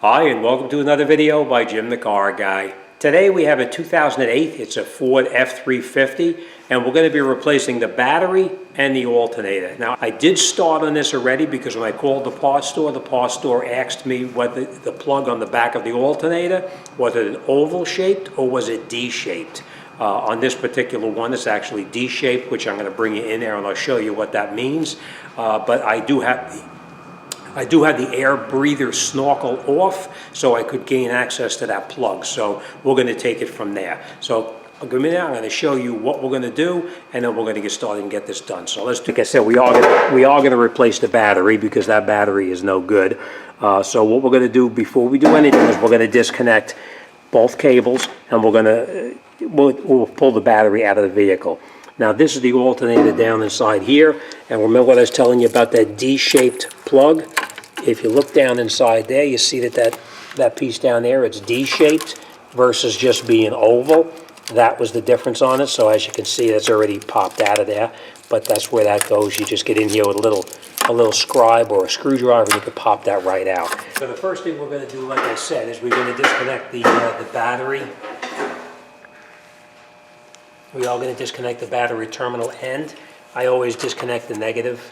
Hi, and welcome to another video by Jim the Car Guy. Today we have a 2008, it's a Ford F350, and we're going to be replacing the battery and the alternator. Now, I did start on this already because when I called the parts store asked me whether the plug on the back of the alternator, was it an oval shaped or was it D-shaped? On this particular one, it's actually D-shaped, which I'm going to bring you in there and I'll show you what that means. But I do have the air breather snorkel off so I could gain access to that plug. So we're going to take it from there. So I'm going to show you what we're going to do, and then we're going to get started and get this done. So let's do, like I said, we are going to replace the battery because that battery is no good. So what we're going to do before we do anything is we're going to disconnect both cables, and we'll pull the battery out of the vehicle. Now this is the alternator down inside here, and remember what I was telling you about that D-shaped plug? If you look down inside there, you see that piece down there, it's D-shaped versus just being oval. That was the difference on it, so as you can see, that's already popped out of there, but that's where that goes. You just get in here with a little scribe or a screwdriver, and you can pop that right out. So the first thing we're going to do, like I said, is we're going to disconnect the battery. We are going to disconnect the battery terminal end. I always disconnect the negative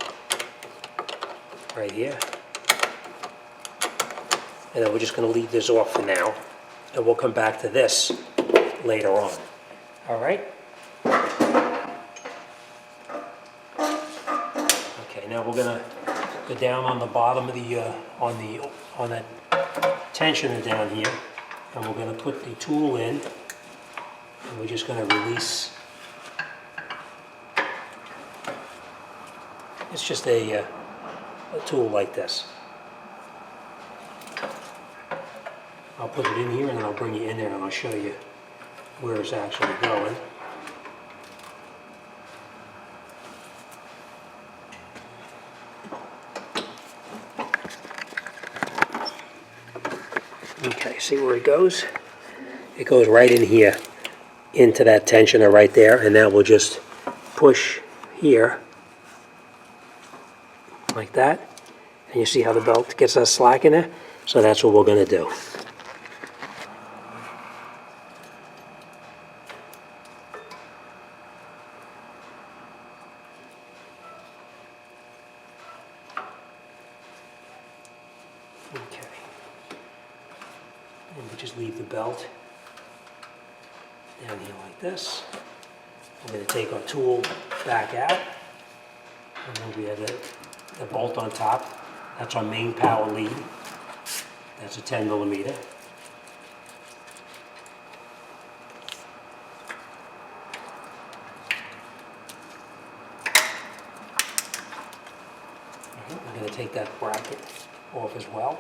right here. And then we're just going to leave this off for now. And we'll come back to this later on. All right? Okay, now we're going to go down on the bottom of the, on that tensioner down here. And we're going to put the tool in. And we're just going to release. It's just a tool like this. I'll put it in here and then I'll bring you in there and I'll show you where it's actually going. Okay, see where it goes? It goes right in here, into that tensioner right there, and now we'll just push here, like that. And you see how the belt gets that slack in there? So that's what we're going to do. Okay. And we just leave the belt down here like this. We're going to take our tool back out. And then we have the bolt on top. That's our main power lead. That's a 10 millimeter. We're going to take that bracket off as well.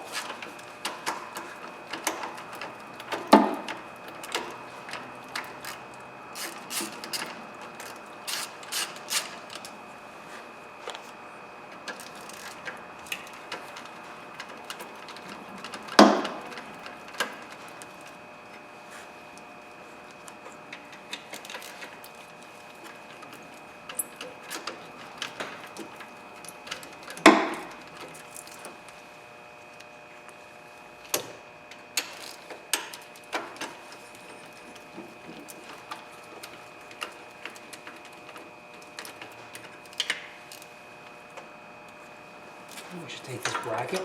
We should take this bracket.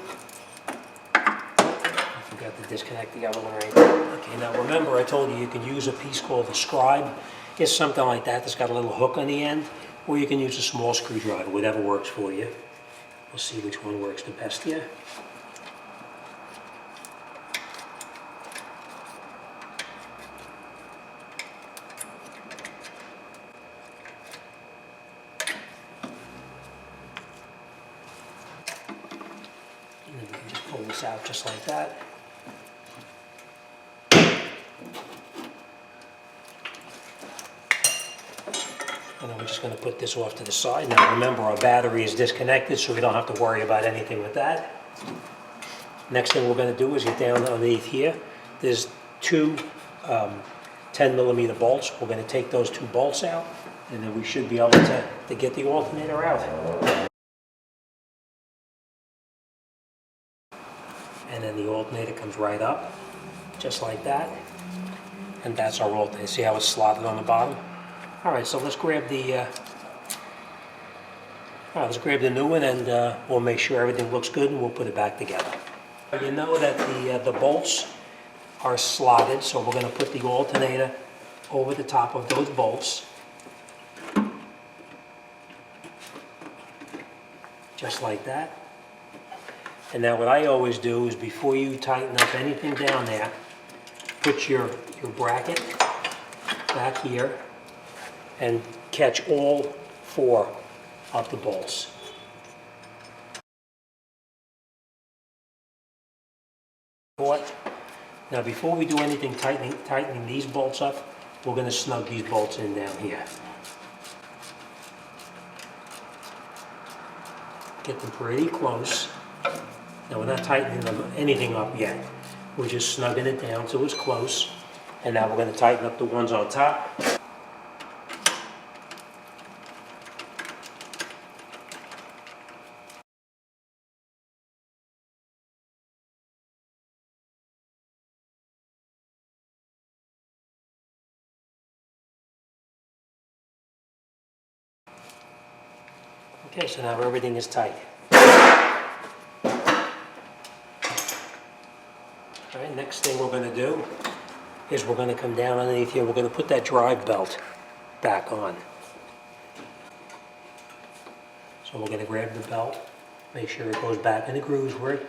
I forgot to disconnect the other one right there. Okay, now remember I told you can use a piece called a scribe. It's something like that that's got a little hook on the end, or you can use a small screwdriver, whatever works for you. We'll see which one works the best here. And then we can just pull this out just like that. And then we're just going to put this off to the side. Now remember, our battery is disconnected, so we don't have to worry about anything with that. Next thing we're going to do is get down underneath here. There's two 10 millimeter bolts. We're going to take those two bolts out, and then we should be able to get the alternator out. And then the alternator comes right up, just like that. And that's our alternator. See how it's slotted on the bottom? All right, so let's grab the new one, and we'll make sure everything looks good, and we'll put it back together. You know that the bolts are slotted, so we're going to put the alternator over the top of those bolts, just like that. And now what I always do is, before you tighten up anything down there, put your bracket back here and catch all 4 of the bolts. Now before we do anything tightening these bolts up, we're going to snug these bolts in down here. Get them pretty close. Now we're not tightening anything up yet. We're just snugging it down so it's close. And now we're going to tighten up the ones on top. Okay, so now everything is tight. All right, next thing we're going to do is we're going to come down underneath here. We're going to put that drive belt back on. So we're going to grab the belt, make sure it goes back in the grooves where it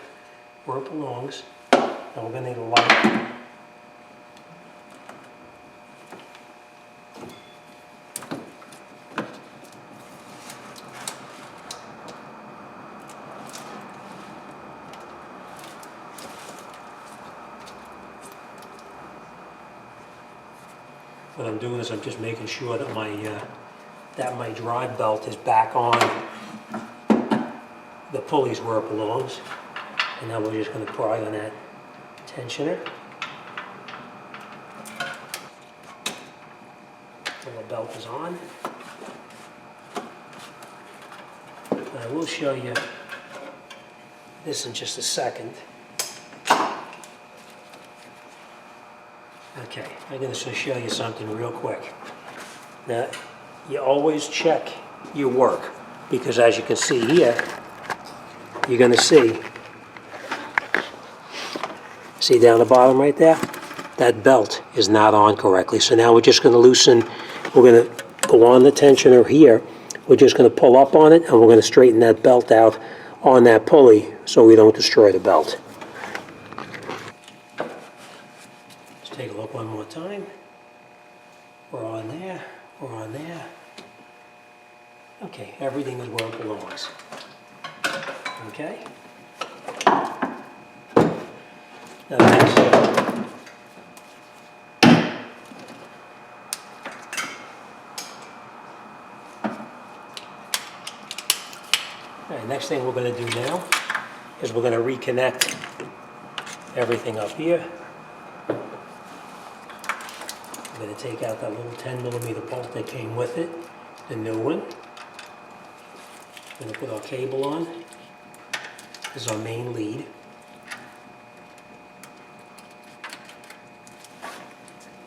belongs. And we're going to need a light. What I'm doing is I'm just making sure that my drive belt is back on the pulleys where it belongs. And now we're just going to pry on that tensioner. And the belt is on. And I will show you this in just a second. Okay, I'm going to show you something real quick. Now, you always check your work, because as you can see here, you're going to see down the bottom right there, that belt is not on correctly. So now we're just going to loosen, we're going to go on the tensioner here, we're just going to pull up on it, and we're going to straighten that belt out on that pulley so we don't destroy the belt. Take a look one more time. We're on there, we're on there. Okay, everything is where it belongs. Okay? Now next, next thing we're going to do now is we're going to reconnect everything up here. I'm going to take out that little 10mm bolt that came with it, the new one. I'm going to put our cable on. This is our main lead.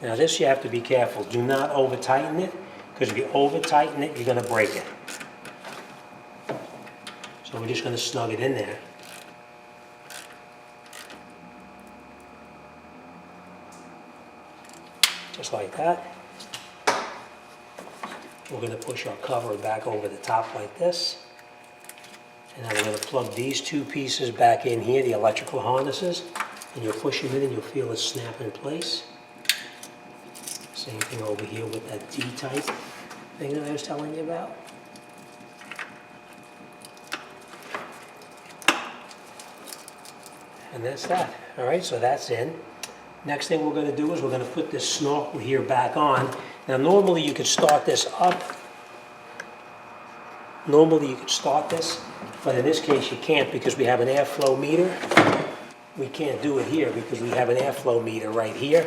Now this you have to be careful. Do not over tighten it, because if you over tighten it, you're going to break it. So we're just going to snug it in there. Just like that. We're going to push our cover back over the top like this. And then we're going to plug these 2 pieces back in here, the electrical harnesses. And you'll push them in and you'll feel it snap in place. Same thing over here with that D-type thing that I was telling you about. And that's that. All right, so that's in. Next thing we're going to do is we're going to put this snorkel here back on. Now normally you could start this up. Normally you could start this, but in this case you can't because we have an airflow meter. We can't do it here because we have an airflow meter right here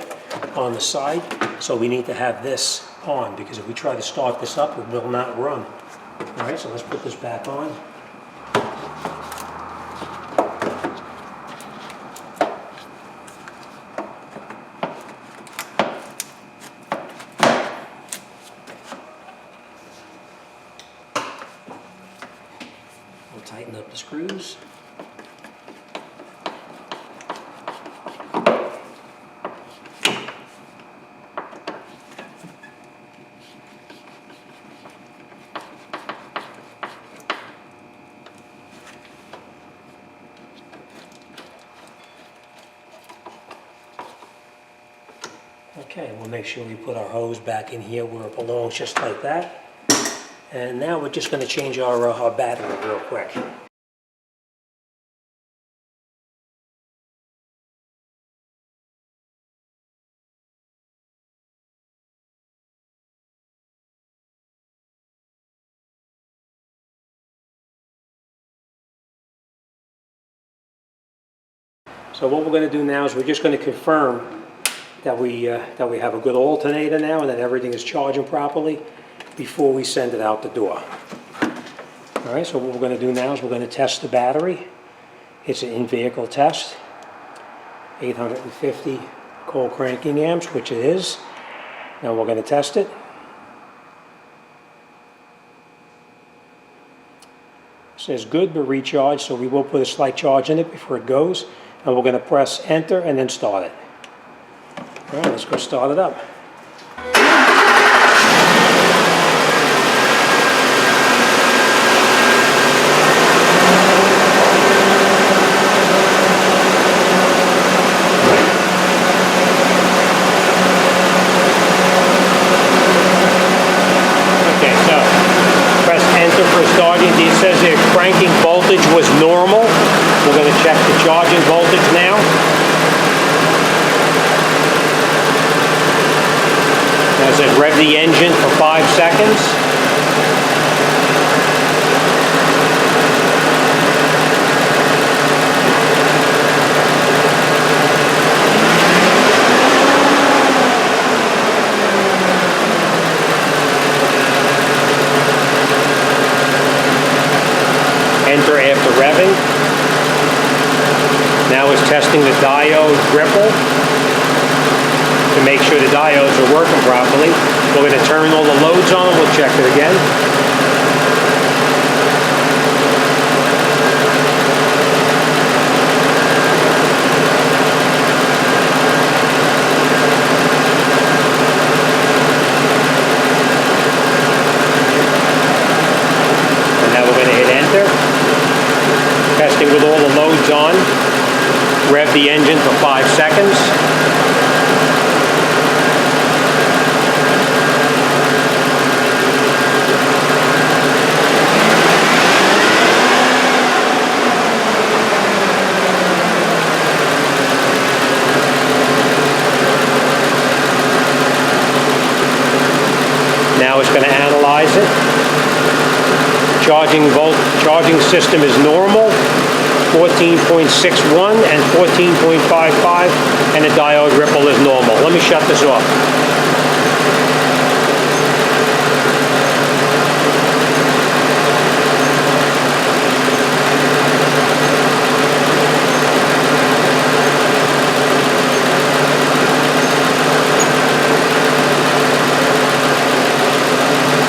on the side. So we need to have this on, because if we try to start this up, it will not run. All right, so let's put this back on. the screws. Okay, we'll make sure we put our hose back in here where it belongs, just like that. And now we're just going to change our battery real quick. So what we're going to do now is we're just going to confirm that we have a good alternator now and that everything is charging properly before we send it out the door. All right, so what we're going to do now is we're going to test the battery. It's an in-vehicle test, 850 cold cranking amps, which it is. Now we're going to test it. It says good but recharge, so we will put a slight charge in it before it goes. And we're going to press enter and then start it. All right, let's go start it up. Okay, so press enter for starting. It says the cranking voltage was normal. We're going to check the charging voltage now. As it rev the engine for 5 seconds. Enter after revving. Now it's testing the diode ripple to make sure the diodes are working properly. We're going to turn all the loads on and we'll check it again. And now we're going to hit enter. Testing with all the loads on. Rev the engine for 5 seconds. Now it's going to analyze it. Charging system is normal, 14.61 and 14.55, and the diode ripple is normal. Let me shut this off.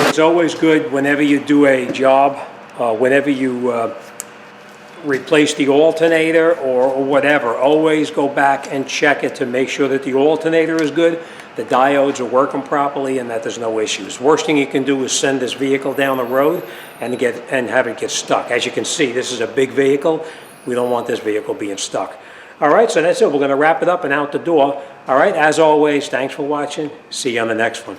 It's always good whenever you do a job, whenever you replace the alternator or whatever, always go back and check it to make sure that the alternator is good, the diodes are working properly, and that there's no issues. Worst thing you can do is send this vehicle down the road and have it get stuck. As you can see, this is a big vehicle. We don't want this vehicle being stuck. All right, so that's it. We're going to wrap it up and out the door. All right, as always, thanks for watching. See you on the next one.